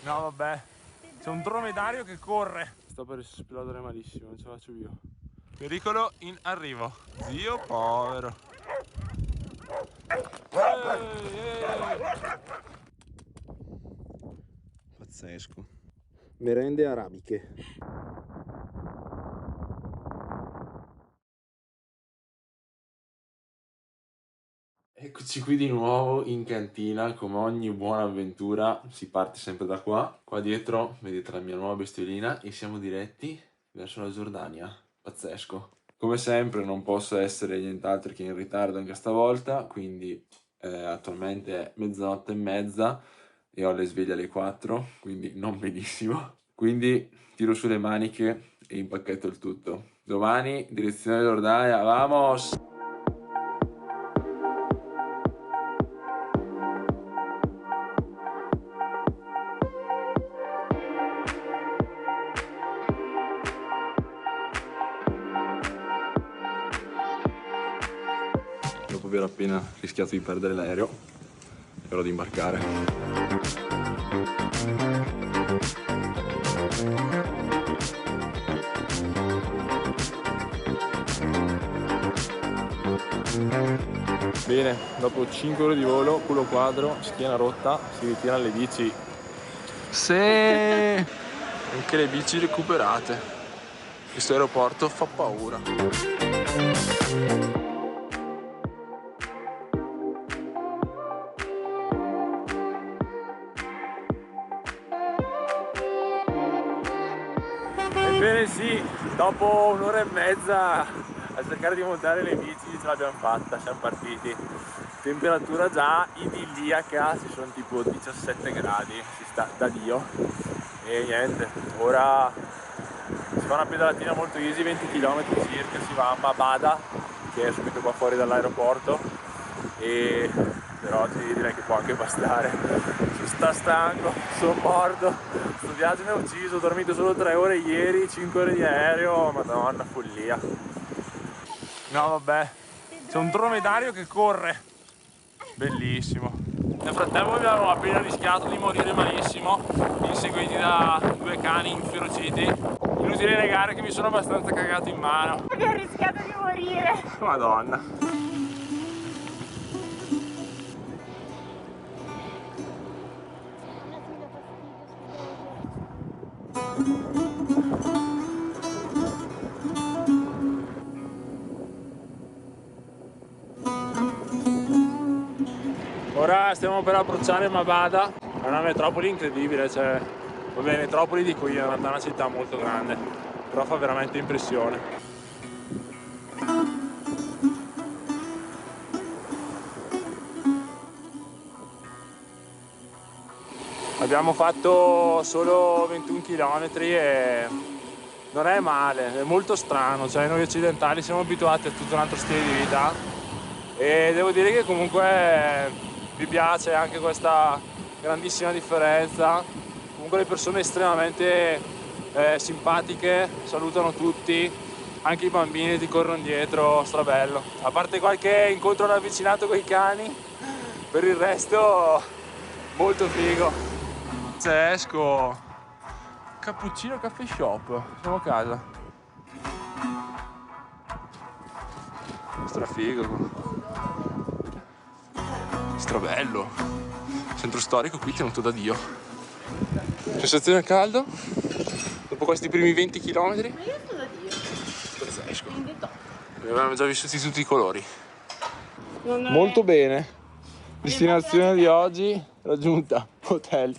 No vabbè, c'è un dromedario che corre. Sto per esplodere malissimo, non ce la faccio più. Pericolo in arrivo. Zio povero. Pazzesco. Merende arabiche. Eccoci qui di nuovo in cantina. Come ogni buona avventura si parte sempre da qua. Qua dietro vedete la mia nuova bestiolina e siamo diretti verso la Giordania. Pazzesco. Come sempre non posso essere nient'altro che in ritardo anche stavolta, quindi attualmente è mezzanotte e mezza e ho le sveglie alle 4, quindi non benissimo. Quindi tiro su le maniche e impacchetto il tutto. Domani direzione Giordania, vamos! Dopo aver appena rischiato di perdere l'aereo, è ora di imbarcare. Bene, dopo 5 ore di volo, culo quadro, schiena rotta, si ritirano le bici. Sì, anche le bici recuperate. Questo aeroporto fa paura. Ebbene sì, dopo un'ora e mezza a cercare di montare le bici ce l'abbiamo fatta, siamo partiti. Temperatura già idilliaca, ci sono tipo 17 gradi, si sta da Dio. E niente, ora si fa una pedalatina molto easy, 20 km circa, si va a Mabada, che è subito qua fuori dall'aeroporto. E per oggi direi che può anche bastare. Si sta stanco, sono morto, questo viaggio mi ha ucciso, ho dormito solo 3 ore ieri, 5 ore di aereo, madonna, follia. No vabbè, c'è un dromedario che corre, bellissimo. Nel frattempo abbiamo appena rischiato di morire malissimo, inseguiti da 2 cani inferociti. Inutile negare che mi sono abbastanza cagato in mano. Abbiamo rischiato di morire. Madonna. Ora stiamo per approcciare Mabada, è una metropoli incredibile, cioè, vabbè, metropoli dico io, è in realtà una città molto grande, però fa veramente impressione. Abbiamo fatto solo 21 km e non è male, è molto strano, cioè noi occidentali siamo abituati a tutto un altro stile di vita e devo dire che comunque mi piace anche questa grandissima differenza. Comunque le persone estremamente simpatiche, salutano tutti, anche i bambini ti corrono dietro, strabello. A parte qualche incontro ravvicinato con i cani, per il resto molto figo. Pazzesco! Cappuccino Caffè Shop, siamo a casa. Strafigo. Strabello. Centro storico qui tenuto da Dio. Sensazione al caldo? Dopo questi primi 20 km? Ma io sto da Dio. Pazzesco. In detto. Abbiamo già vissuti tutti i colori. Non è... Molto bene. Destinazione di oggi raggiunta. Hotel.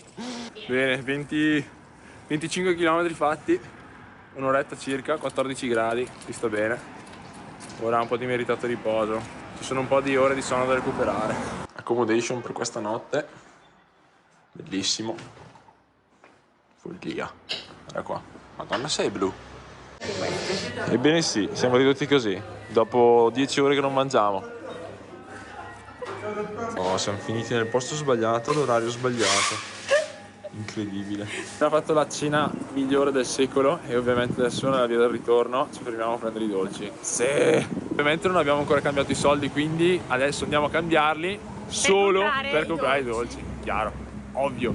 Bene, 25 km fatti. Un'oretta circa, 14 gradi. Si sta bene. Ora un po' di meritato riposo. Ci sono un po' di ore di sonno da recuperare. Accommodation per questa notte. Bellissimo. Follia. Guarda qua. Madonna, sei blu. Ebbene sì, siamo ridotti così. Dopo 10 ore che non mangiamo. Oh, siamo finiti nel posto sbagliato, all'orario sbagliato. Incredibile. Abbiamo fatto la cena migliore del secolo e ovviamente adesso nella via del ritorno ci fermiamo a prendere i dolci. Sì! Ovviamente non abbiamo ancora cambiato i soldi, quindi adesso andiamo a cambiarli solo per comprare i dolci. Chiaro, ovvio.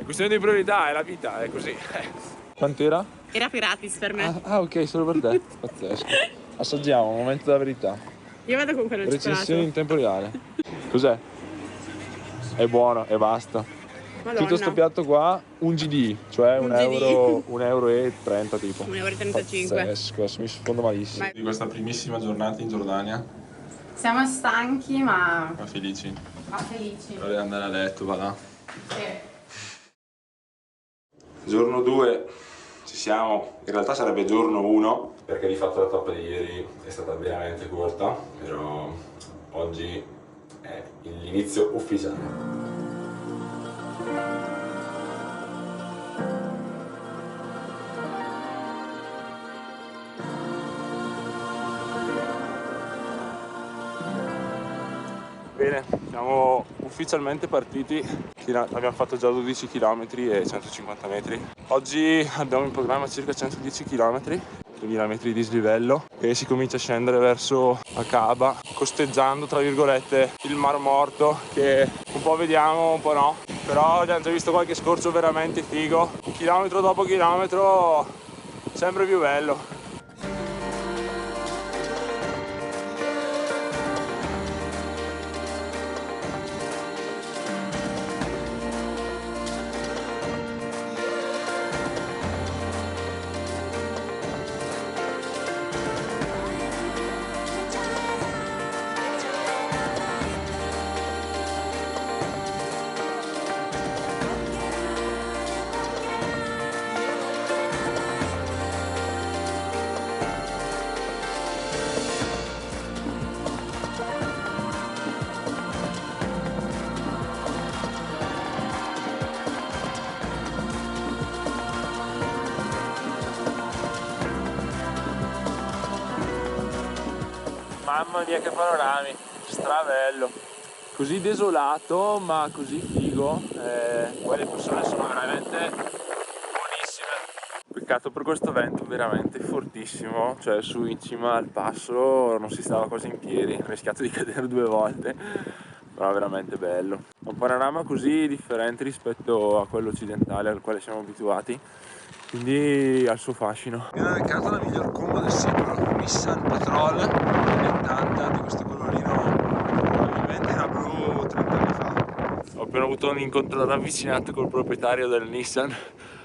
È questione di priorità, è la vita, è così. Quant'era? Era gratis per me. Ah, ok, solo per te. Pazzesco. Assaggiamo, un momento della verità. Io vado con quello al Recensioni cioccolato. in tempo reale. Cos'è? È buono e basta. Madonna. Tutto sto piatto qua, un GD, cioè Un un GD. euro, 1,30 € tipo. 1,35 €. Pazzesco, adesso mi sfondo malissimo. Vai. Di questa primissima giornata in Giordania. Siamo stanchi ma Felici. felici. Vorrei andare a letto, va là. Sì. Giorno 2 ci siamo, in realtà sarebbe giorno 1 perché di fatto la tappa di ieri è stata veramente corta, però oggi è l'inizio ufficiale. Bene, siamo ufficialmente partiti, abbiamo fatto già 12 km e 150 metri. Oggi abbiamo in programma circa 110 km, 3000 metri di slivello e si comincia a scendere verso Aqaba, costeggiando tra virgolette il Mar Morto che un po' vediamo, un po' no, però abbiamo già visto qualche scorcio veramente figo, chilometro dopo chilometro sempre più bello. Mamma mia che panorami, stravello, così desolato ma così figo, poi le persone sono veramente buonissime. Peccato per questo vento veramente fortissimo, cioè su in cima al passo non si stava quasi in piedi, ho rischiato di cadere 2 volte, però veramente bello. Un panorama così differente rispetto a quello occidentale al quale siamo abituati, quindi ha il suo fascino. Mi hanno beccato la miglior combo del secolo, Nissan Patrol 80 di questo colorino, probabilmente era blu 30 anni fa. Ho appena avuto un incontro ravvicinato col proprietario del Nissan,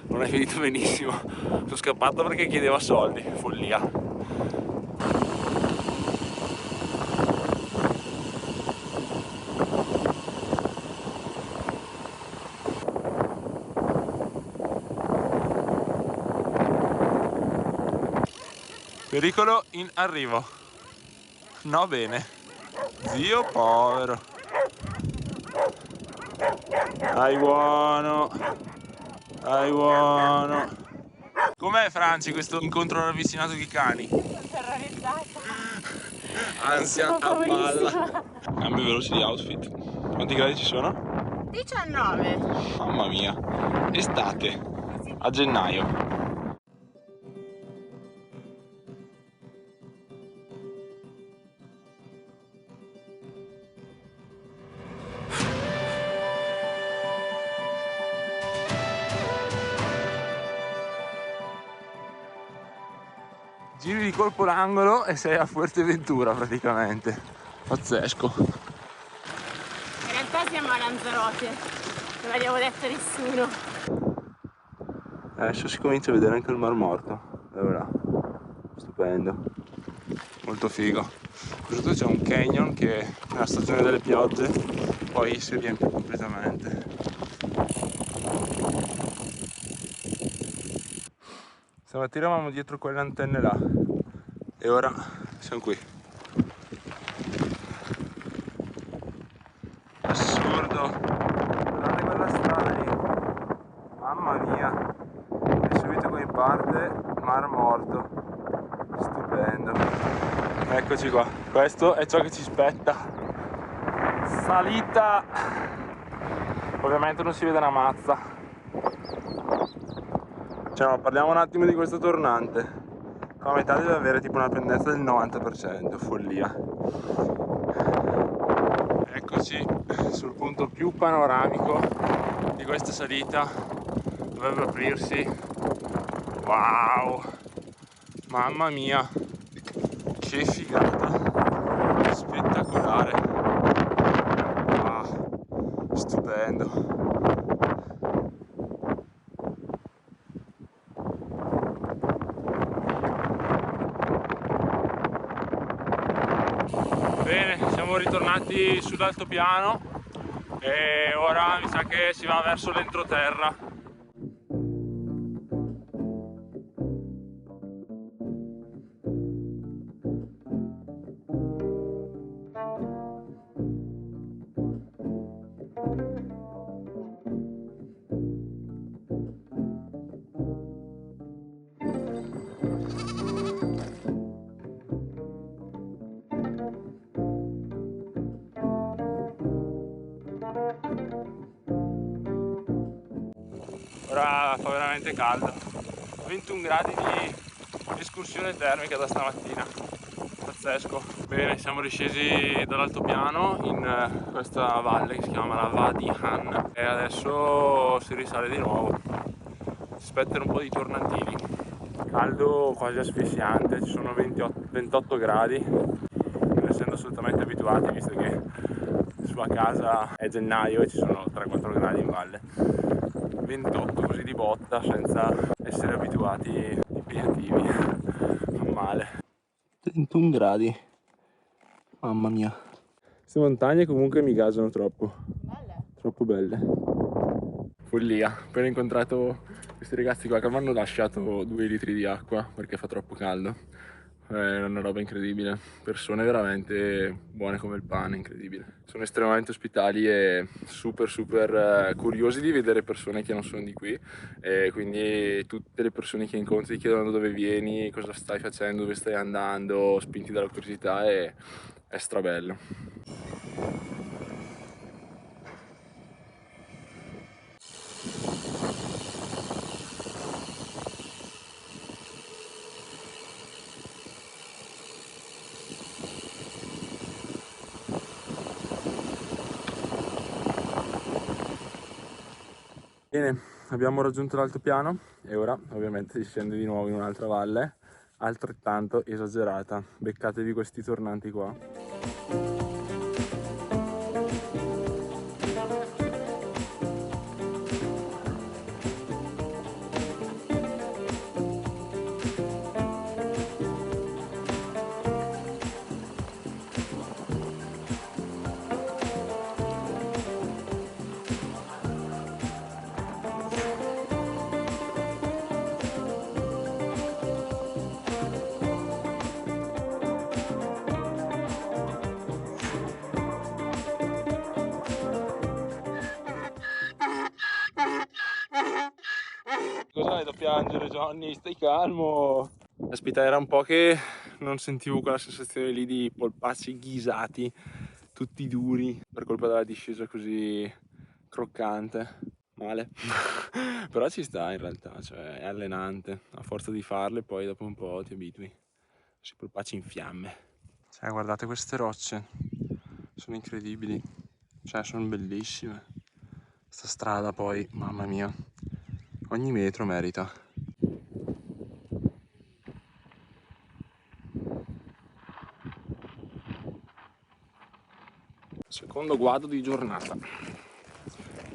non è finito benissimo, sono scappato perché chiedeva soldi, follia. Pericolo in arrivo. No bene. Zio povero. Dai buono. Dai buono. Com'è Franci questo incontro ravvicinato di cani? Terrorizzata. Ansia a palla. Cambio veloce di outfit. Quanti gradi ci sono? 19. Mamma mia. Estate. A gennaio. Giri di colpo l'angolo e sei a Fuerteventura praticamente. Pazzesco. In realtà siamo a Lanzarote, non l'abbiamo detto a nessuno. Adesso si comincia a vedere anche il Mar Morto. Allora, stupendo. Molto figo. Sotto c'è un canyon che nella stagione delle piogge poi si riempie completamente. Stamattina eravamo dietro quelle antenne là e ora siamo qui. Assurdo, guardate quella strada lì, mamma mia, e subito qui in parte Mar Morto, stupendo. Eccoci qua, questo è ciò che ci spetta. Salita, ovviamente non si vede una mazza. Cioè, ma parliamo un attimo di questo tornante. Qua a metà deve avere tipo una pendenza del 90%, follia. Eccoci sul punto più panoramico di questa salita dovrebbe aprirsi. Wow, mamma mia, che figata, spettacolare, ah, stupendo. Bene, siamo ritornati sull'altopiano e ora mi sa che si va verso l'entroterra. Ora fa veramente caldo, 21 gradi di escursione termica da stamattina, pazzesco. Bene, siamo riscesi dall'altopiano in questa valle che si chiama la Wadi Han e adesso si risale di nuovo. Si aspettano un po' di tornantini. Caldo quasi asfissiante, ci sono 28 gradi, non essendo assolutamente abituati visto che sulla casa è gennaio e ci sono 3-4 gradi in valle. 28 così di botta senza essere abituati impegnativi. Non male. 31 gradi, mamma mia. Queste montagne comunque mi gasano troppo. Belle. Troppo belle. Follia. Appena incontrato questi ragazzi qua che mi hanno lasciato 2 litri di acqua perché fa troppo caldo. È una roba incredibile, persone veramente buone come il pane, incredibile. Sono estremamente ospitali e super curiosi di vedere persone che non sono di qui, e quindi tutte le persone che incontri chiedono da dove vieni, cosa stai facendo, dove stai andando, spinti dalla curiosità, e è strabello. Bene, abbiamo raggiunto l'altopiano e ora ovviamente si scende di nuovo in un'altra valle altrettanto esagerata. Beccatevi questi tornanti qua. Cos'hai da piangere, Johnny? Stai calmo. Aspetta, era un po' che non sentivo quella sensazione lì di polpacci ghisati, tutti duri, per colpa della discesa così croccante. Male. Però ci sta in realtà, cioè è allenante. A forza di farle poi dopo un po' ti abitui. Si polpacci in fiamme. Cioè guardate queste rocce, sono incredibili. Cioè sono bellissime. Sta strada poi, mamma mia. Ogni metro merita. Secondo guado di giornata.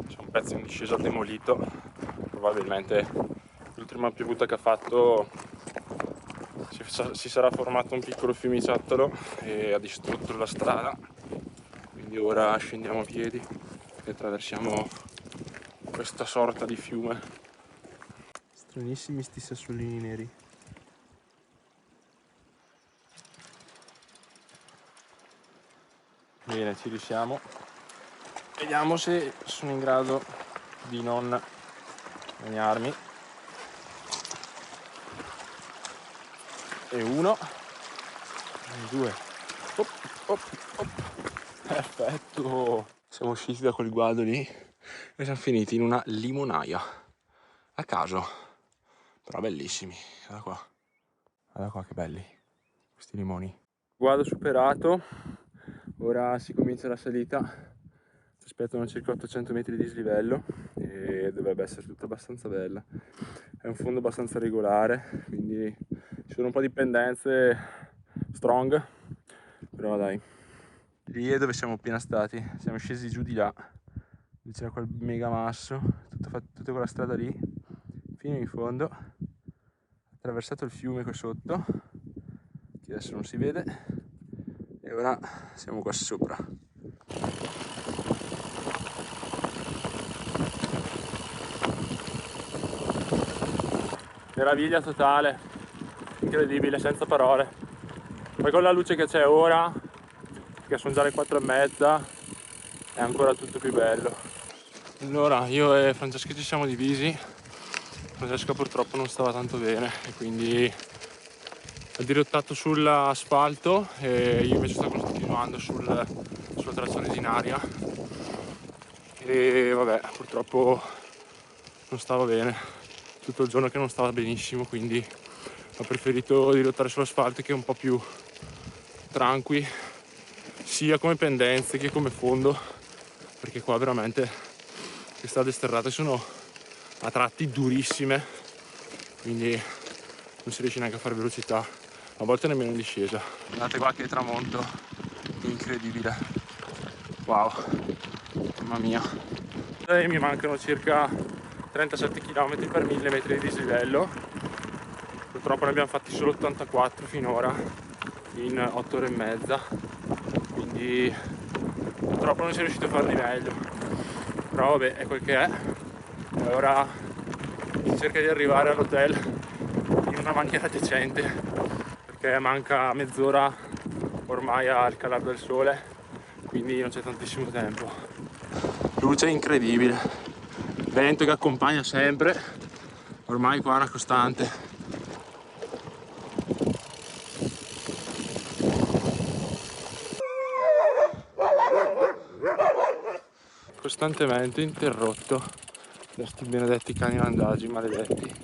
C'è un pezzo in discesa demolito. Probabilmente l'ultima piovuta che ha fatto si sarà formato un piccolo fiumiciattolo e ha distrutto la strada. Quindi ora scendiamo a piedi e attraversiamo questa sorta di fiume. Stranissimi sti sassolini neri. Bene, ci riusciamo. Vediamo se sono in grado di non bagnarmi. E 1, 2. Op, op, op. Perfetto. Siamo usciti da quel guado lì e siamo finiti in una limonaia. A caso. Però bellissimi. Guarda qua. Guarda qua che belli. Questi limoni. Guado superato. Ora si comincia la salita si aspettano circa 800 metri di dislivello e dovrebbe essere tutta abbastanza bella. È un fondo abbastanza regolare, quindi ci sono un po' di pendenze strong, però dai. Lì è dove siamo appena stati, siamo scesi giù di là, dove c'era quel mega masso, tutta quella strada lì, fino in fondo, attraversato il fiume qua sotto, che adesso non si vede, e ora siamo qua sopra. Meraviglia totale, incredibile, senza parole. Poi con la luce che c'è ora, che sono già le 4:30, è ancora tutto più bello. Allora, io e Francesca ci siamo divisi. Francesca purtroppo non stava tanto bene e quindi ha dirottato sull'asfalto e io invece sto continuando sulla traccia originaria. E vabbè, purtroppo non stava bene, tutto il giorno che non stava benissimo, quindi ho preferito dirottare sull'asfalto, che è un po' più tranqui, sia come pendenze che come fondo, perché qua veramente le strade sterrate sono a tratti durissime, quindi non si riesce neanche a fare velocità, a volte nemmeno in discesa. Guardate qua che tramonto incredibile, wow, mamma mia. E mi mancano circa 37 km per 1000 metri di dislivello, purtroppo ne abbiamo fatti solo 84 finora in 8 ore e mezza, quindi purtroppo non si è riuscito a far di meglio, però vabbè, è quel che è. E ora si cerca di arrivare all'hotel in una maniera decente, perché manca mezz'ora ormai al calare del sole, quindi non c'è tantissimo tempo. Luce incredibile, vento che accompagna sempre, ormai qua è una costante. Costantemente interrotto da sti benedetti cani randagi, maledetti,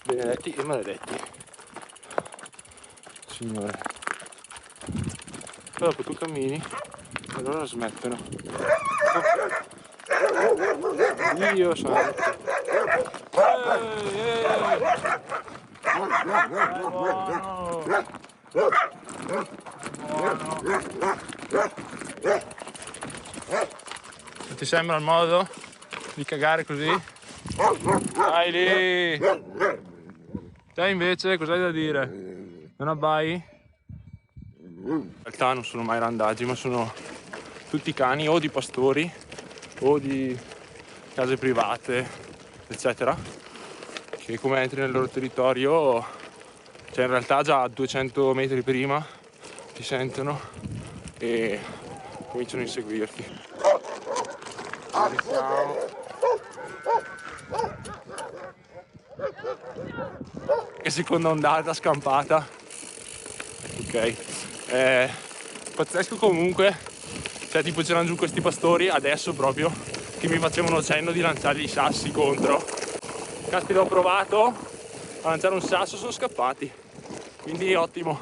benedetti e maledetti, signore. Poi dopo tu cammini e loro smettono. Dio santo. Non ti sembra il modo di cagare così? Dai lì! Te invece cos'hai da dire? Non abbai? In realtà non sono mai randagi, ma sono tutti cani o di pastori o di case private, eccetera, che come entri nel loro territorio, cioè in realtà già a 200 metri prima ti sentono e cominciano a inseguirti. Iniziamo. Che seconda ondata scampata. Ok, pazzesco comunque, cioè tipo c'erano giù questi pastori adesso proprio che mi facevano cenno di lanciargli i sassi contro. Caspita, ho provato a lanciare un sasso, sono scappati, quindi ottimo,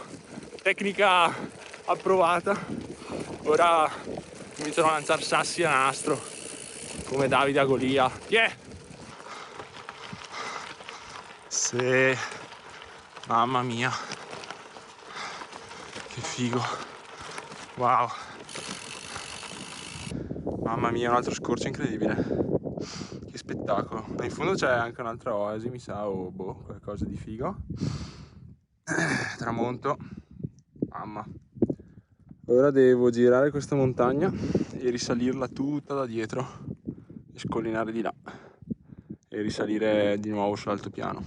tecnica approvata. Ora cominciano a lanciare sassi a nastro come Davide a Golia. Yeah! Sì, mamma mia, che figo, wow, mamma mia, un altro scorcio incredibile, che spettacolo. Ma in fondo c'è anche un'altra oasi, mi sa, o boh, qualcosa di figo. Tramonto, mamma. Ora devo girare questa montagna e risalirla tutta da dietro e scollinare di là e risalire di nuovo sull'altopiano.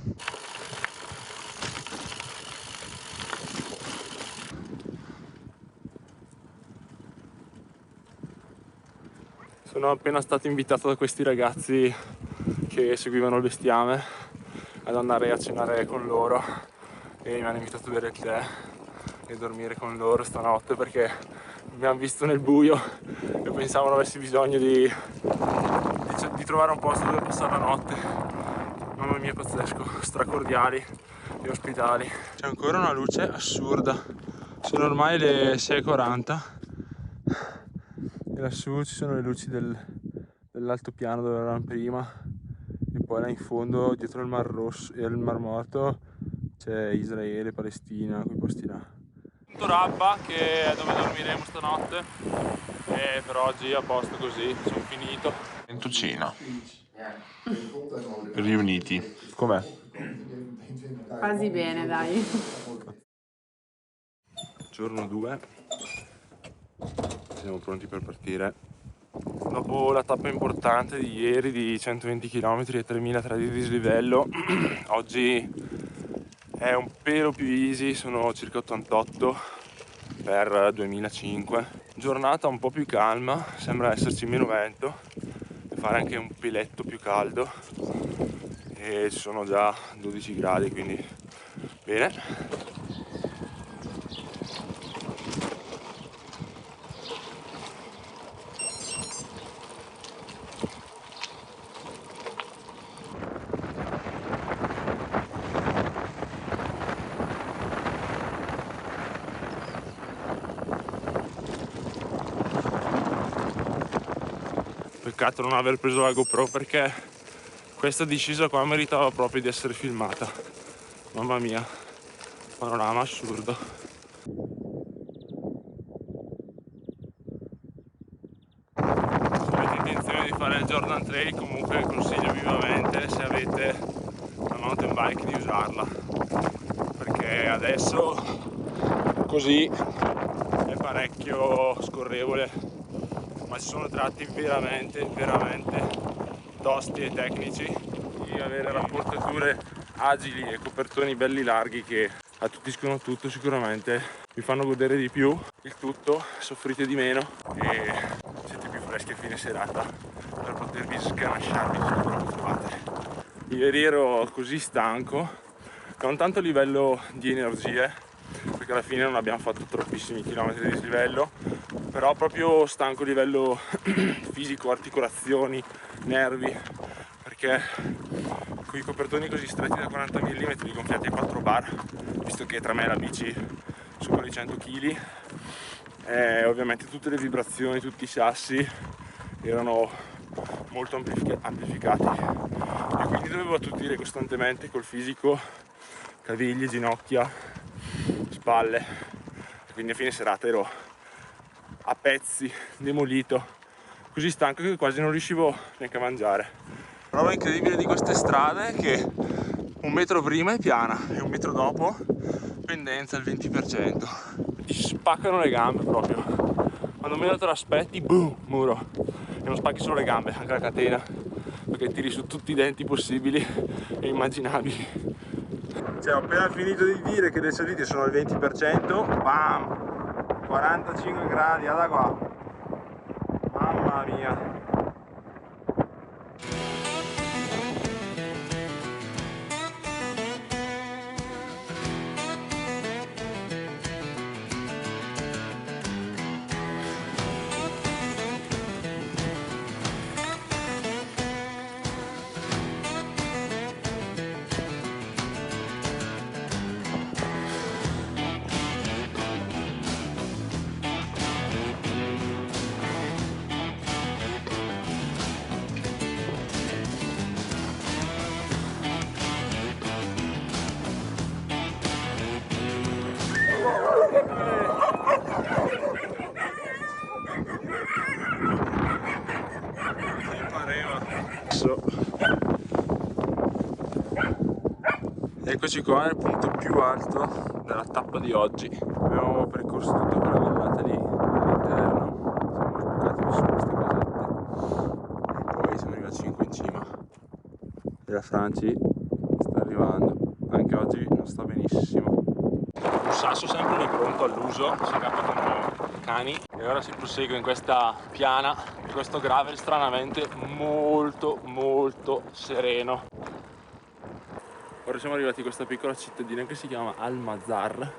Sono appena stato invitato da questi ragazzi che seguivano il bestiame ad andare a cenare con loro e mi hanno invitato a bere il tè e dormire con loro stanotte perché mi hanno visto nel buio e pensavano avessi bisogno di trovare un posto dove passare la notte. Mamma mia, pazzesco, stracordiali e ospitali. C'è ancora una luce assurda, sono ormai le 6:40 e lassù ci sono le luci dell'altopiano dove eravamo prima, e poi là in fondo dietro il Mar Rosso e il Mar Morto c'è Israele, Palestina, quei posti là. Rabba, che è dove dormiremo stanotte, e per oggi a posto così, sono finito. Centocena riuniti. Com'è? Quasi bene, dai. Giorno 2, siamo pronti per partire. Dopo la tappa importante di ieri di 120 km e 3003 di dislivello, oggi è un pelo più easy, sono circa 88 per 2005. Giornata un po' più calma, sembra esserci meno vento e fare anche un peletto più caldo, e ci sono già 12 gradi, quindi bene. Peccato non aver preso la GoPro, perché questa discesa qua meritava proprio di essere filmata. Mamma mia, panorama assurdo. Se avete intenzione di fare il Jordan Trail, comunque consiglio vivamente, se avete la mountain bike, di usarla, perché adesso così è parecchio scorrevole, ma ci sono tratti veramente tosti e tecnici. Di avere rapportature agili e copertoni belli larghi che attutiscono tutto, sicuramente vi fanno godere di più il tutto, soffrite di meno e siete più freschi a fine serata per potervi sganasciarvi se lo trovate. Ieri ero così stanco, non tanto a livello di energie, perché alla fine non abbiamo fatto troppissimi chilometri di dislivello, però proprio stanco a livello fisico, articolazioni, nervi, perché con i copertoni così stretti da 40 mm gonfiati a 4 bar, visto che tra me e la bici supero i 100 kg, ovviamente tutte le vibrazioni, tutti i sassi erano molto amplificati, e quindi dovevo attutire costantemente col fisico caviglie, ginocchia, spalle, e quindi a fine serata ero a pezzi, demolito, così stanco che quasi non riuscivo neanche a mangiare. Prova incredibile di queste strade è che un metro prima è piana e un metro dopo pendenza al 20%. Ti spaccano le gambe proprio. Quando meno te l'aspetti, boom, muro. E non spacchi solo le gambe, anche la catena, perché tiri su tutti i denti possibili e immaginabili. Cioè, ho appena finito di dire che le salite sono al 20%, bam! 45 gradi, guarda qua. Mamma mia. Eccoci qua nel punto più alto della tappa di oggi. Abbiamo percorso tutta quella vallata lì all'interno, siamo sbucati su queste casette e poi siamo arrivati 5 in cima. E la Franci sta arrivando, anche oggi non sta benissimo. Un sasso sempre lì pronto all'uso, si aggappano cani, e ora si prosegue in questa piana di questo gravel stranamente molto sereno. Ora siamo arrivati in questa piccola cittadina che si chiama Al-Mazar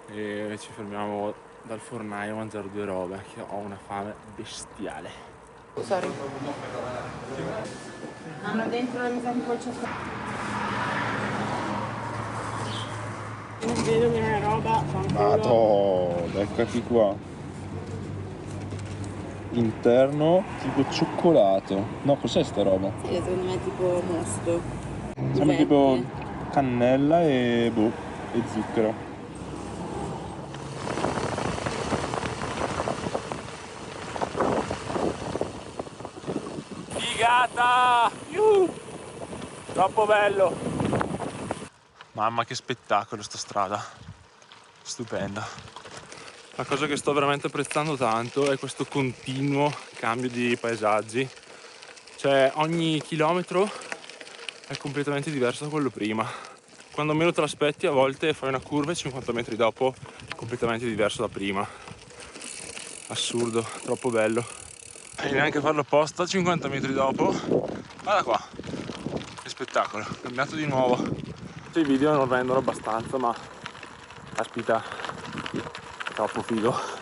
e ci fermiamo dal fornaio a mangiare due robe, che ho una fame bestiale. Sorry. Hanno dentro la misura di col cioccolato. Non vedo che è roba, fanculo. Madò, eccoti qua. interno tipo cioccolato. No, cos'è sta roba? Sì, secondo me è tipo mosto. Sembra tipo cannella e boh, e zucchero. Figata! Troppo bello! Mamma che spettacolo sta strada, stupenda. La cosa che sto veramente apprezzando tanto è questo continuo cambio di paesaggi. Cioè ogni chilometro è completamente diverso da quello prima. Quando meno te l'aspetti a volte fai una curva e 50 metri dopo è completamente diverso da prima. Assurdo, troppo bello. E neanche farlo apposta, 50 metri dopo, guarda qua, che spettacolo, cambiato di nuovo. I video non rendono abbastanza, ma aspetta, è troppo figo.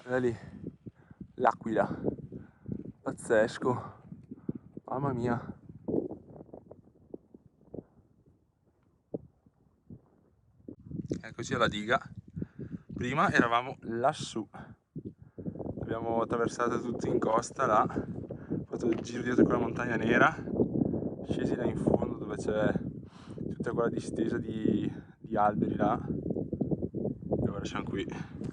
Guarda lì, l'Aquila, pazzesco, mamma mia. Eccoci alla diga, prima eravamo lassù, abbiamo attraversato tutti in costa là, fatto il giro dietro quella montagna nera, scesi là in fondo dove c'è tutta quella distesa di alberi là, e ora siamo qui.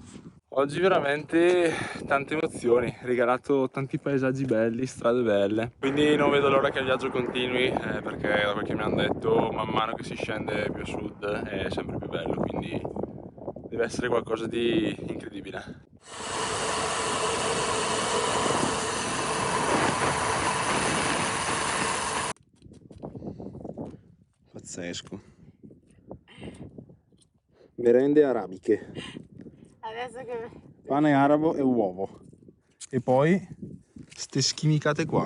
Oggi veramente tante emozioni, regalato tanti paesaggi belli, strade belle, quindi non vedo l'ora che il viaggio continui, perché da quel che mi hanno detto man mano che si scende più a sud è sempre più bello, quindi deve essere qualcosa di incredibile. Pazzesco. Merende arabiche. Adesso che... Pane arabo e uovo. E poi ste schimicate qua.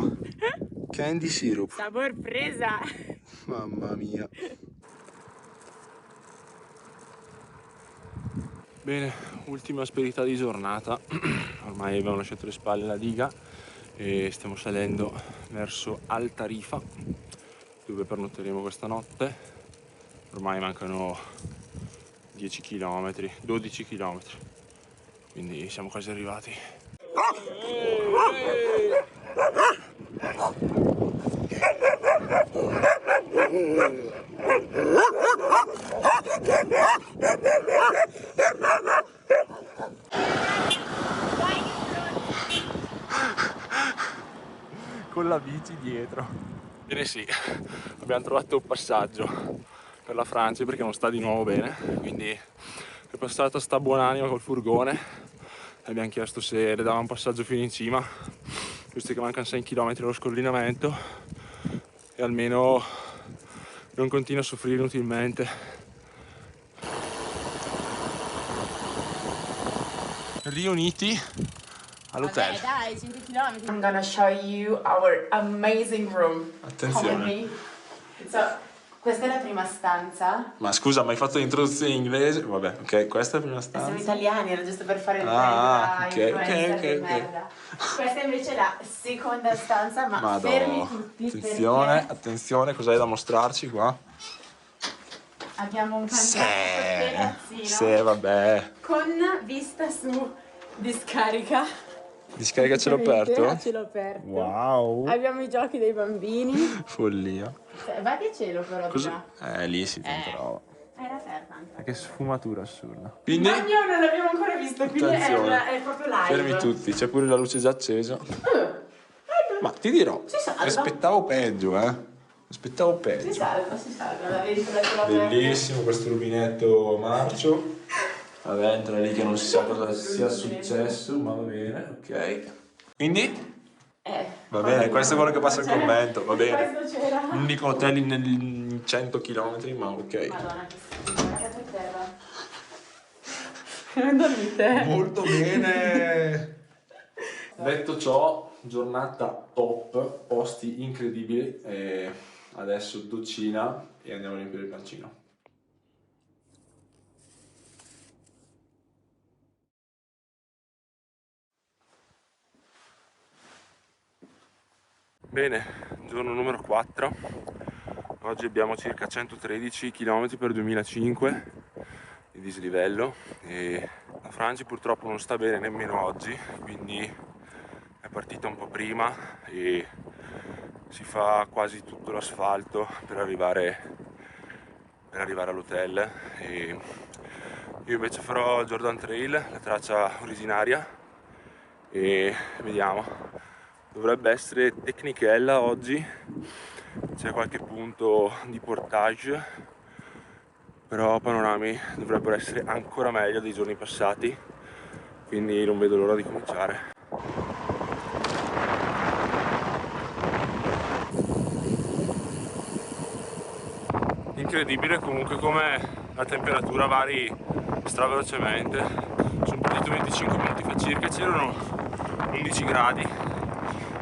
Candy syrup. Sabor presa! Mamma mia. Bene, ultima asperità di giornata. Ormai abbiamo lasciato alle spalle la diga e stiamo salendo verso Al Tarifa, dove pernotteremo questa notte. Ormai mancano 10 km, 12 km, quindi siamo quasi arrivati. Con la bici dietro. Bene, sì, abbiamo trovato un passaggio per la Francia perché non sta di nuovo bene, quindi è passata sta buonanima col furgone, abbiamo chiesto se le dava un passaggio fino in cima, visto che mancano 6 km allo scollinamento, e almeno non continua a soffrire inutilmente. Riuniti all'hotel. Vabbè, dai, 5 km. I'm gonna show you our amazing room. Attenzione. Questa è la prima stanza. Ma scusa, ma hai fatto l'introduzione in inglese? Vabbè, ok, questa è la prima stanza. Siamo italiani, era giusto per fare il ok. merda. Questa invece è la seconda stanza, ma Madò. fermi tutti Attenzione, perché... attenzione, cos'hai da mostrarci qua? Abbiamo un fantastico terrazzino. Sì, vabbè. Con vista su discarica. Discarica a cielo aperto? A cielo aperto. Wow. Abbiamo i giochi dei bambini. Follia. Va che cielo però. Cosa? Lì si tanta roba. Era aperta anche. Che sfumatura assurda. Il Quindi, bagno non l'abbiamo ancora visto, quindi è proprio live. fermi tutti, c'è pure la luce già accesa. Ma ti dirò, Si salva. aspettavo peggio, aspettavo peggio. Si salva, la vedi sulla tua aperta. Bellissimo questo rubinetto marcio. Vabbè, entra lì che non si sa cosa sia successo, ma va bene, ok. Quindi? Va bene, questo è quello che passa il commento, va bene. Questo c'era. L'unico hotel in 100 km, ma ok. Madonna, che schifo, guardate per terra. Non dormite? Molto bene. Detto ciò, giornata top, posti incredibili. E adesso docina e andiamo a riempire il pancino. Bene, giorno numero 4. Oggi abbiamo circa 113 km per 2005 di dislivello e la Franci purtroppo non sta bene nemmeno oggi, quindi è partita un po' prima e si fa quasi tutto l'asfalto per arrivare all'hotel. E io invece farò Jordan Trail, la traccia originaria, e vediamo. Dovrebbe essere tecnichella oggi, c'è qualche punto di portage, però panorami dovrebbero essere ancora meglio dei giorni passati, quindi non vedo l'ora di cominciare. Incredibile comunque come la temperatura vari stravelocemente. Sono partito 25 minuti fa circa, c'erano 11 gradi,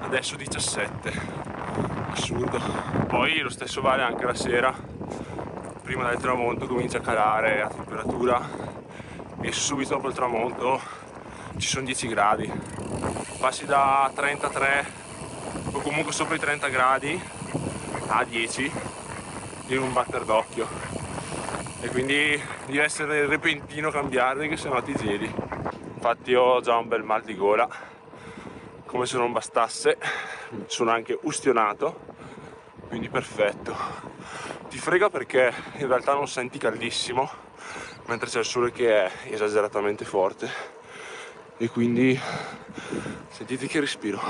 adesso 17, assurdo. Poi lo stesso vale anche la sera, prima del tramonto comincia a calare la temperatura e subito dopo il tramonto ci sono 10 gradi, passi da 33 o comunque sopra i 30 gradi a 10 in un batter d'occhio, e quindi deve essere repentino cambiare, che sennò ti geli. Infatti ho già un bel mal di gola, come se non bastasse sono anche ustionato, quindi perfetto. Ti frega perché in realtà non senti caldissimo, mentre c'è il sole che è esageratamente forte, e quindi sentite che respiro,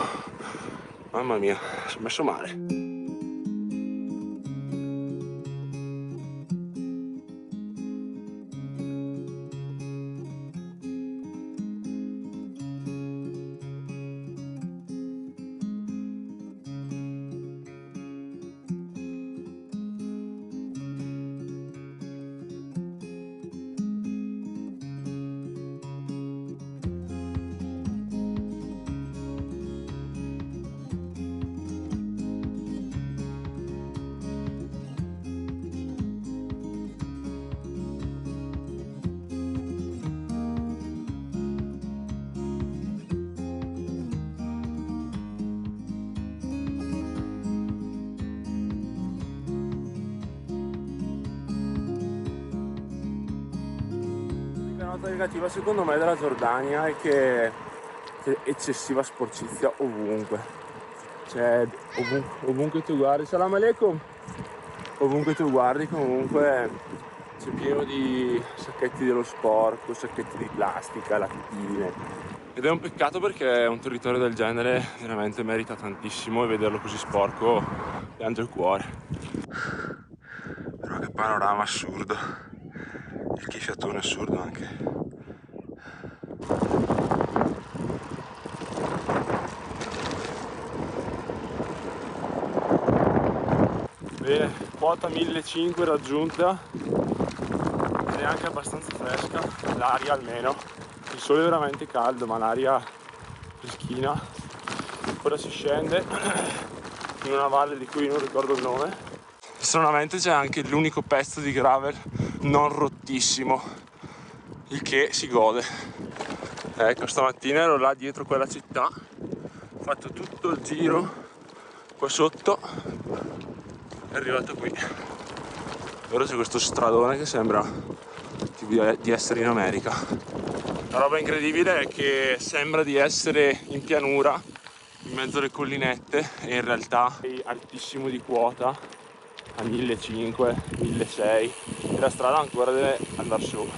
mamma mia, sono messo male. La nota negativa secondo me della Giordania è che c'è eccessiva sporcizia ovunque, cioè ovunque tu guardi, salam aleikum, ovunque tu guardi comunque c'è pieno di sacchetti dello sporco, sacchetti di plastica, lattine, ed è un peccato perché un territorio del genere veramente merita tantissimo, e vederlo così sporco piange il cuore. Però che panorama assurdo, che fiatone assurdo anche. Bene, quota 1500 raggiunta, ed è anche abbastanza fresca, l'aria almeno, il sole è veramente caldo ma l'aria freschina. Ora si scende in una valle di cui non ricordo il nome. Stranamente c'è anche l'unico pezzo di gravel non rottissimo, il che si gode. Ecco, stamattina ero là dietro quella città, ho fatto tutto il giro qua sotto, è arrivato qui. Ora c'è questo stradone che sembra di essere in America. La roba incredibile è che sembra di essere in pianura, in mezzo alle collinette, e in realtà è altissimo di quota, a 1500, 1600, e la strada ancora deve andare su.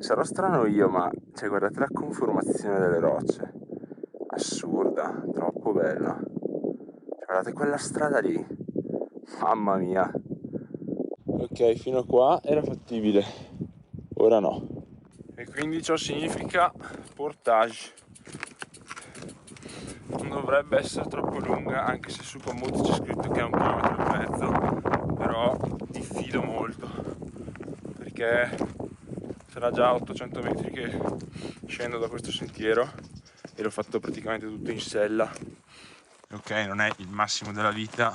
Sarò strano io, ma guardate la conformazione delle rocce, assurda, troppo bella. Guardate quella strada lì, mamma mia. Ok, fino a qua era fattibile, ora no. E quindi ciò significa portage. Non dovrebbe essere troppo lunga, anche se su Komoot c'è scritto che è 1,5 km, però diffido molto, perché sarà già 800 metri che scendo da questo sentiero e l'ho fatto praticamente tutto in sella. Ok, non è il massimo della vita.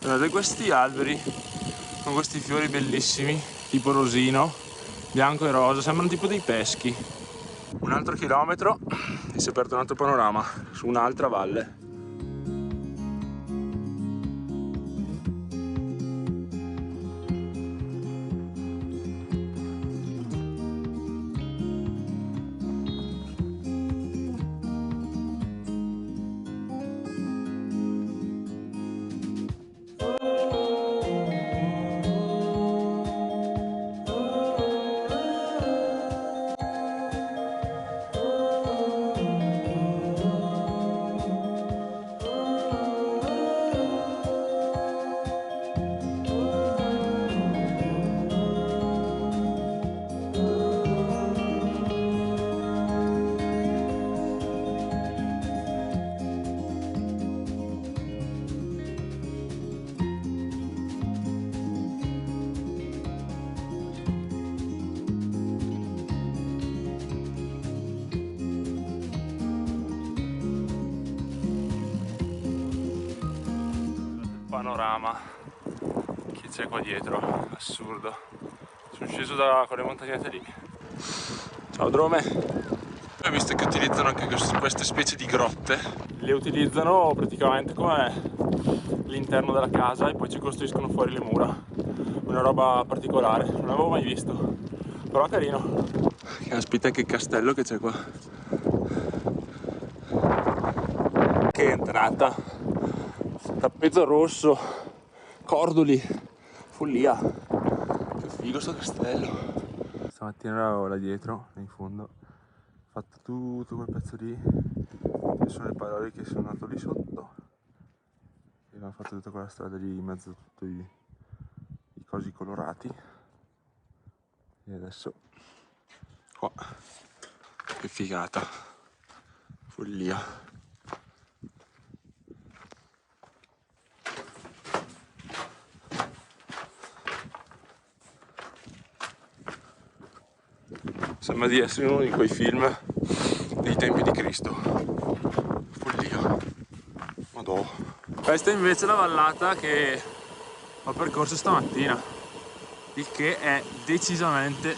Guardate questi alberi con questi fiori bellissimi, tipo rosino, bianco e rosa, sembrano tipo dei peschi. Un altro chilometro e si è aperto un altro panorama su un'altra valle. Panorama che c'è qua dietro, assurdo. Sono sceso da quelle montagnette lì. Ciao drome. Ho visto che utilizzano anche queste specie di grotte. Le utilizzano praticamente come l'interno della casa e poi ci costruiscono fuori le mura. Una roba particolare, non l'avevo mai visto, però carino. Aspetta, che castello che c'è qua. Che entrata, tappeto rosso, cordoli, follia. Che figo sto castello. Stamattina ero là dietro, in fondo, ho fatto tutto quel pezzo lì, che sono le parole che sono andato lì sotto e abbiamo fatto tutta quella strada lì in mezzo a tutti i cosi colorati e adesso qua. Che figata, follia. Sembra di essere in uno di quei film dei tempi di Cristo. Follia. Madò. Questa è invece la vallata che ho percorso stamattina, il che è decisamente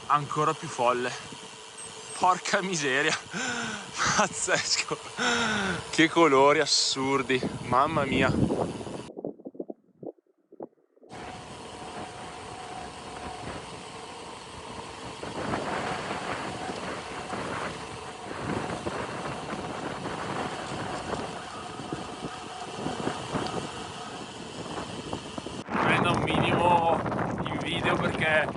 ancora più folle. Porca miseria, pazzesco, che colori assurdi, mamma mia. Prendo un minimo in video perché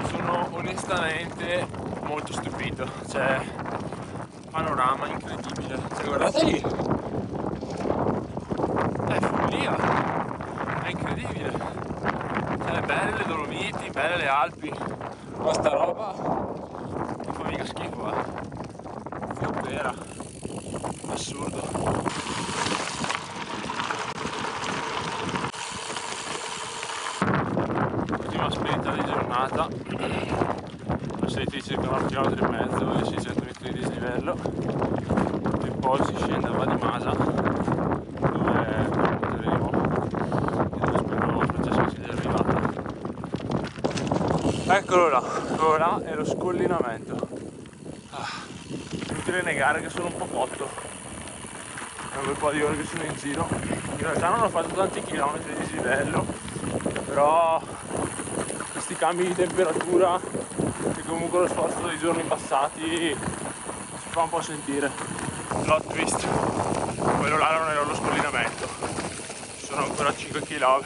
sono onestamente molto stupito, cioè panorama incredibile, cioè, guardate lì, è follia, è incredibile, cioè belle le Dolomiti, belle le Alpi, ma sta roba non fa mica schifo, vera, assurdo. Ultima spinta di giornata, la salita di circa 1,5 km e 600 metri di dislivello. poi si scende a Vadimasa, dove porteremo e dove spero Francesco sia già arrivato. Eccolo là è lo scollinamento. Inutile negare che sono un po' cotto, è un bel po' di ore che sono in giro. In realtà non ho fatto tanti chilometri di dislivello, però questi cambi di temperatura e comunque lo sforzo dei giorni passati si fa un po' sentire. Plot twist, quello là non era lo scollinamento, ci sono ancora 5 km.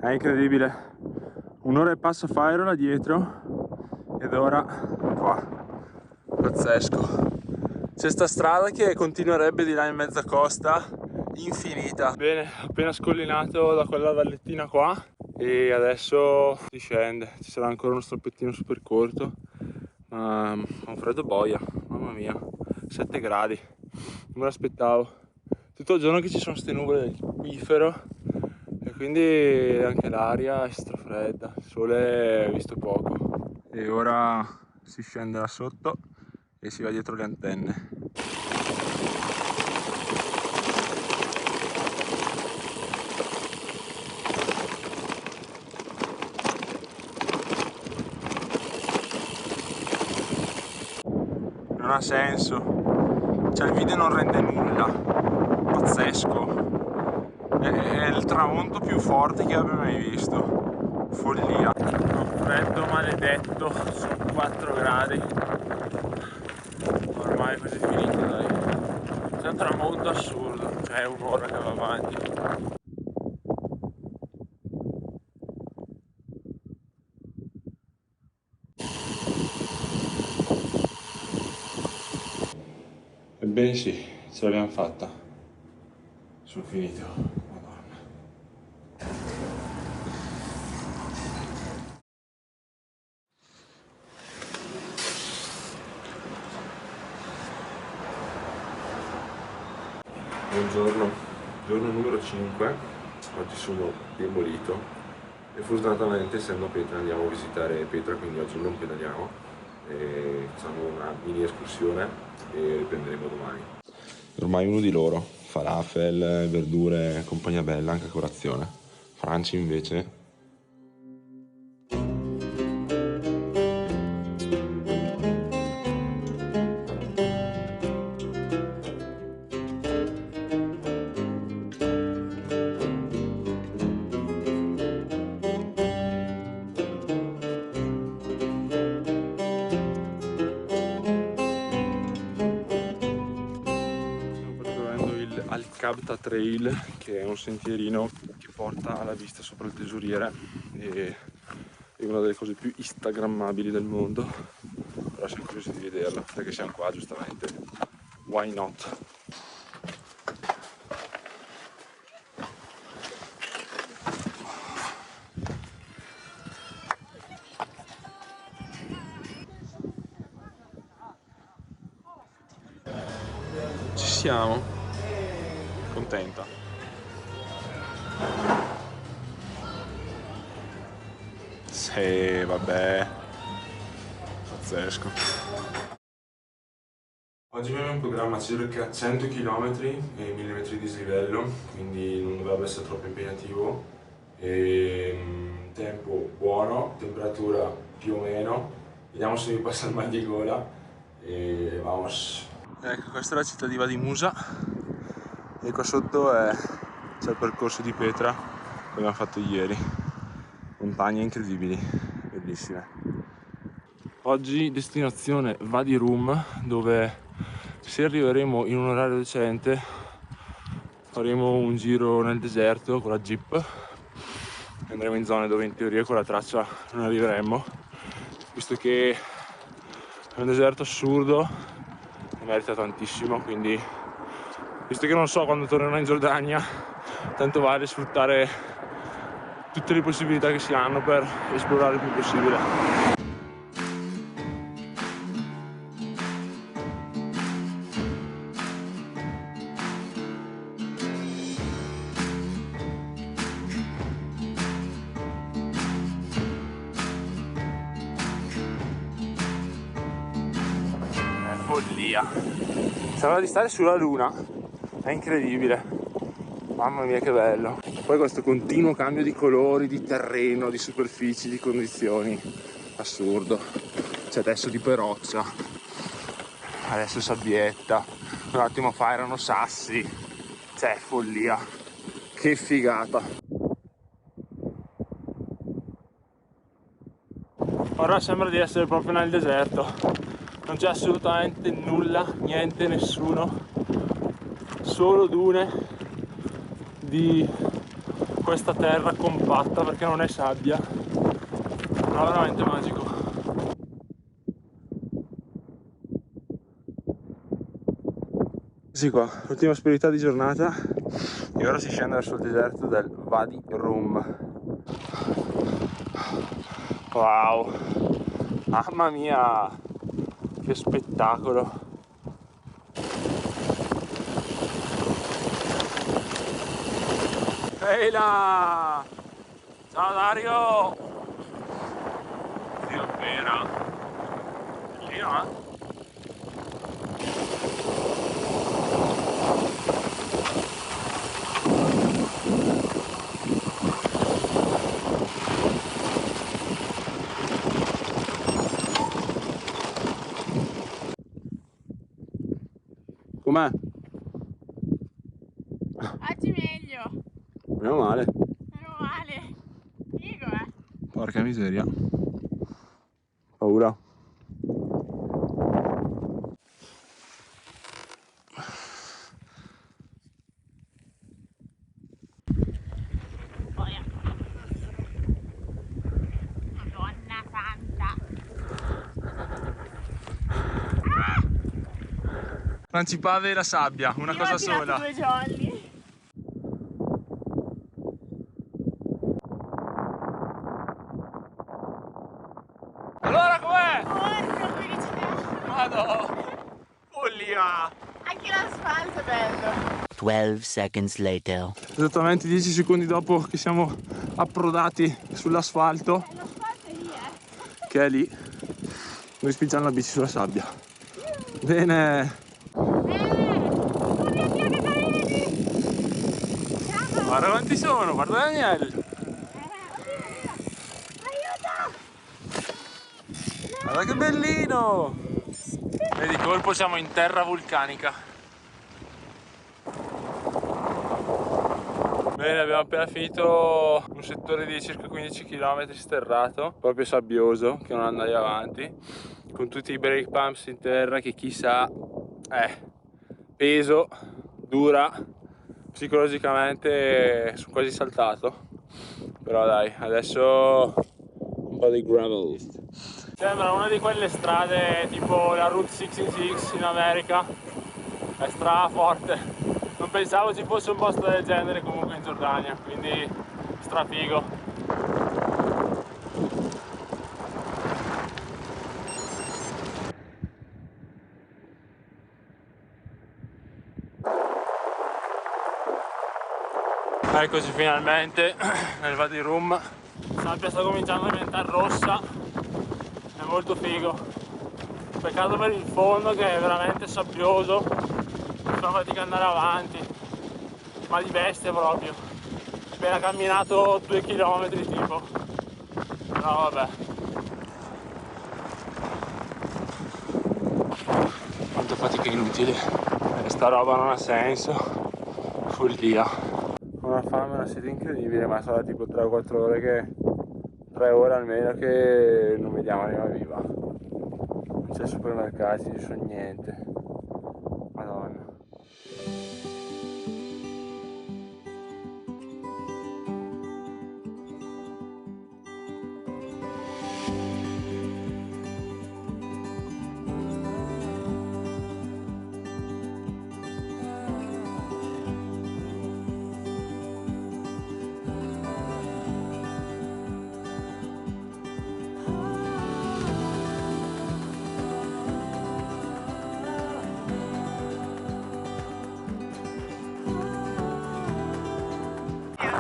È incredibile, un'ora e passa fa ero là dietro ed ora qua, pazzesco. C'è sta strada che continuerebbe di là in mezza costa, infinita. Bene, appena scollinato da quella vallettina qua e adesso si scende. Ci sarà ancora uno stroppettino super corto, ma ho un freddo boia, mamma mia, 7 gradi, non me l'aspettavo. Tutto il giorno che ci sono ste nuvole del pifero e quindi anche l'aria è strafredda, il sole visto poco. E ora si scende là sotto e si va dietro le antenne. Non ha senso, cioè il video non rende nulla, pazzesco, è il tramonto più forte che abbia mai visto, follia. Un freddo maledetto, sono 4 gradi, ormai è quasi finito, dai. C'è un tramonto assurdo, cioè è un'ora che va avanti. Ebbene sì, ce l'abbiamo fatta. Sono finito. Madonna. Buongiorno, giorno numero 5. Oggi sono demolito e fortunatamente essendo a Petra andiamo a visitare Petra, quindi oggi non pedaliamo e facciamo una mini escursione e riprenderemo domani. Ormai uno di loro, falafel, verdure, compagnia bella, anche a colazione. Franci invece Cabta Trail, che è un sentierino che porta alla vista sopra il Tesoriere e è una delle cose più instagrammabili del mondo, però siamo curiosi di vederla perché siamo qua giustamente, why not? Ci siamo. Contenta. Sì, vabbè, pazzesco. Oggi abbiamo in programma circa 100 km e 1000 metri di dislivello, quindi non dovrebbe essere troppo impegnativo. Tempo buono, temperatura più o meno, vediamo se mi passa il mal di gola e vamos. Ecco, questa è la città di Vadimusa. E qua sotto c'è il percorso di Petra che abbiamo fatto ieri, montagne incredibili, bellissime. Oggi destinazione Vadirum, dove se arriveremo in un orario decente faremo un giro nel deserto con la jeep e andremo in zone dove in teoria con la traccia non arriveremmo, visto che è un deserto assurdo e merita tantissimo, quindi visto che non so quando tornerò in Giordania, tanto vale sfruttare tutte le possibilità che si hanno per esplorare il più possibile. follia. Sembra di stare sulla luna, è incredibile, mamma mia che bello. Poi questo continuo cambio di colori, di terreno, di superfici, di condizioni, assurdo. Cioè adesso tipo è roccia, adesso sabbietta, un attimo fa erano sassi, cioè follia, che figata. Ora sembra di essere proprio nel deserto, non c'è assolutamente nulla, niente, nessuno, solo dune di questa terra compatta perché non è sabbia, però veramente magico. Sì, qua, l'ultima osperità di giornata e ora si scende verso il deserto del Wadi Rum. Wow, mamma mia, che spettacolo! Ehi là! Ciao Dario! Dio vera! Bellino, eh? Com'è? Oggi meglio. Meno male. Meno male. Figo, eh. Porca miseria. Paura. Madonna santa. Principale e la sabbia, una Io cosa ho tirato sola. 2 jolly. Allora com'è? Porca felicità. Vado! Follia! Anche l'asfalto è bello. 12 seconds later. Esattamente 10 secondi dopo che siamo approdati sull'asfalto, L'asfalto è lì, che è lì, noi spingiamo la bici sulla sabbia. Bene! Oh mio Dio, che carini! Bravo! Guarda quanti sono, guarda Daniele! Aiuto! Guarda che bellino! E di colpo siamo in terra vulcanica. Bene, abbiamo appena finito un settore di circa 15 km sterrato, proprio sabbioso, che non andai avanti, con tutti i brake pumps in terra che chissà, peso, dura, psicologicamente sono quasi saltato, però dai, adesso un po' di gravel. Sembra una di quelle strade tipo la Route 66 in America, è straforte. Non pensavo ci fosse un posto del genere comunque in Giordania, quindi strafigo. Eccoci finalmente nel Wadi Rum. La sabbia sta cominciando a diventare rossa, è molto figo. Peccato per il fondo che è veramente sabbioso, fa fatica ad andare avanti, ma di bestia proprio. Appena camminato 2 km tipo, no vabbè. Quanta fatica inutile, sta roba non ha senso, follia. Ho una fame, una sete incredibile, ma sono tipo 3 o 4 ore che, 3 ore almeno che non vediamo l'anima viva. Non c'è supermercati, non c'è niente. Madonna.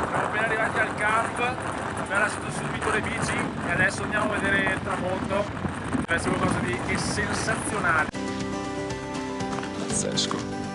Appena arrivati al camp abbiamo lasciato subito le bici e adesso andiamo a vedere il tramonto, deve essere qualcosa di sensazionale. pazzesco.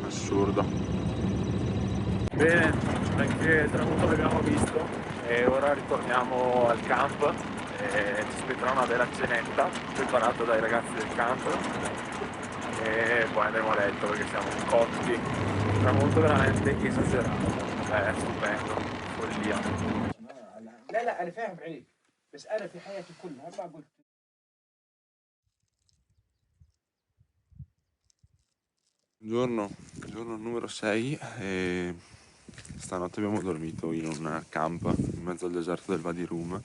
Assurdo. Bene, anche il tramonto l'abbiamo visto e ora ritorniamo al camp e ci aspetterà una bella cenetta preparata dai ragazzi del camp e poi andremo a letto perché siamo cotti. Il tramonto veramente esagerato, è stupendo, follia. لا لا انا فاهم عليك بس انا في حياتي كلها ما قلت. Giorno numero 6 e stanotte abbiamo dormito in un camp in mezzo al deserto del Wadi Rum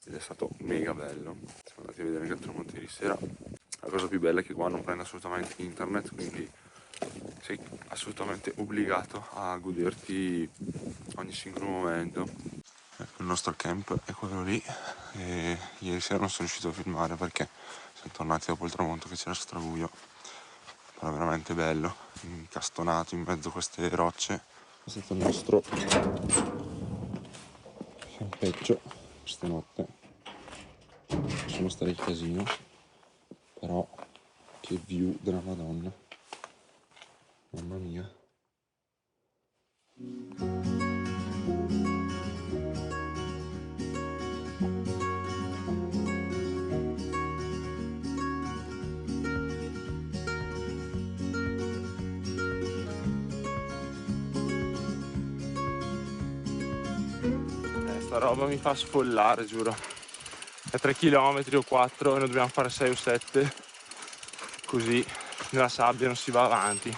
ed è stato mega bello. Siamo andati a vedere anche il tramonto ieri sera. La cosa più bella è che qua non prende assolutamente internet, quindi sei assolutamente obbligato a goderti ogni singolo momento. Ecco, il nostro camp è quello lì e ieri sera non sono riuscito a filmare perché siamo tornati dopo il tramonto che c'era strabuio. Era veramente bello, incastonato in mezzo a queste rocce. Questo è stato il nostro campeggio questa notte. Lasciamo stare il casino, però che view della Madonna, mamma mia. Sta roba mi fa sfollare, giuro. È 3 km o 4 e noi dobbiamo fare 6 o 7. Così nella sabbia non si va avanti.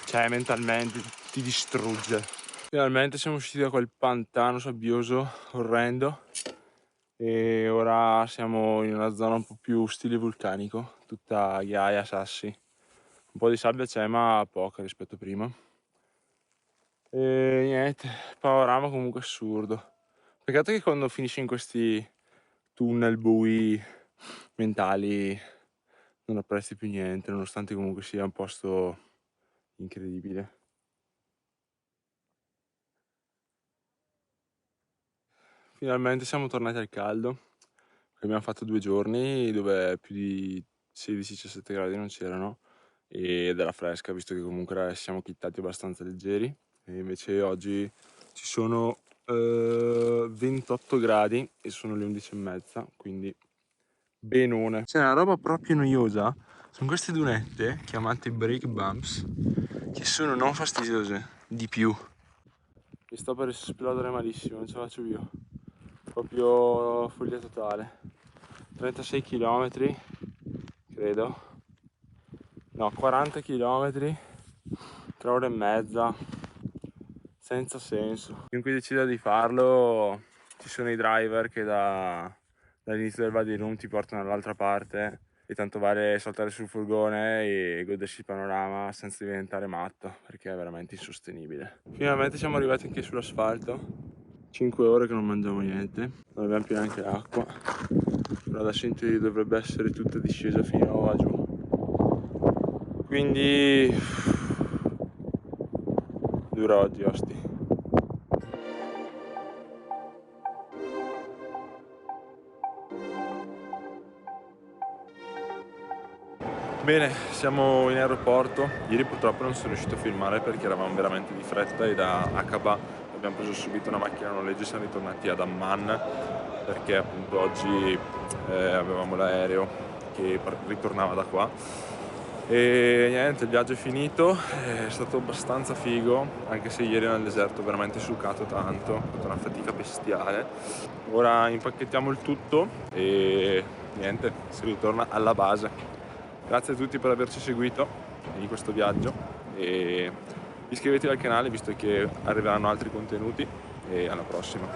Cioè mentalmente ti distrugge. Finalmente siamo usciti da quel pantano sabbioso orrendo. E ora siamo in una zona un po' più stile vulcanico. Tutta ghiaia, sassi. Un po' di sabbia c'è ma poca rispetto a prima. E niente, panorama comunque assurdo. Peccato che quando finisci in questi tunnel bui mentali non apprezzi più niente, nonostante comunque sia un posto incredibile. Finalmente siamo tornati al caldo. Abbiamo fatto 2 giorni dove più di 16-17 gradi non c'erano ed era fresca, visto che comunque siamo chittati abbastanza leggeri. E invece oggi ci sono 28 gradi e sono le 11:30, quindi benone. C'è una roba proprio noiosa, sono queste dunette chiamate break bumps che sono non fastidiose, di più. Mi sto per esplodere malissimo, non ce la faccio più. Proprio follia totale. 36 km, credo. No, 40 km, 3 ore e mezza. Senza senso. Chiunque decida di farlo, ci sono i driver che dall'inizio del Wadi Rum ti portano dall'altra parte e tanto vale saltare sul furgone e godersi il panorama senza diventare matto, perché è veramente insostenibile. Finalmente siamo arrivati anche sull'asfalto. 5 ore che non mangiamo niente, non abbiamo più neanche acqua, però adesso in teoria dovrebbe essere tutta discesa fino a giù. Quindi dura oggi, osti. Bene, siamo in aeroporto. Ieri purtroppo non sono riuscito a filmare perché eravamo veramente di fretta e da Aqaba abbiamo preso subito una macchina a noleggio e siamo ritornati ad Amman perché appunto oggi avevamo l'aereo che ritornava da qua. E niente, il viaggio è finito, è stato abbastanza figo, anche se ieri nel deserto ho veramente succato tanto, ho fatto una fatica bestiale. Ora impacchettiamo il tutto e niente, si ritorna alla base. Grazie a tutti per averci seguito in questo viaggio e iscrivetevi al canale visto che arriveranno altri contenuti e alla prossima.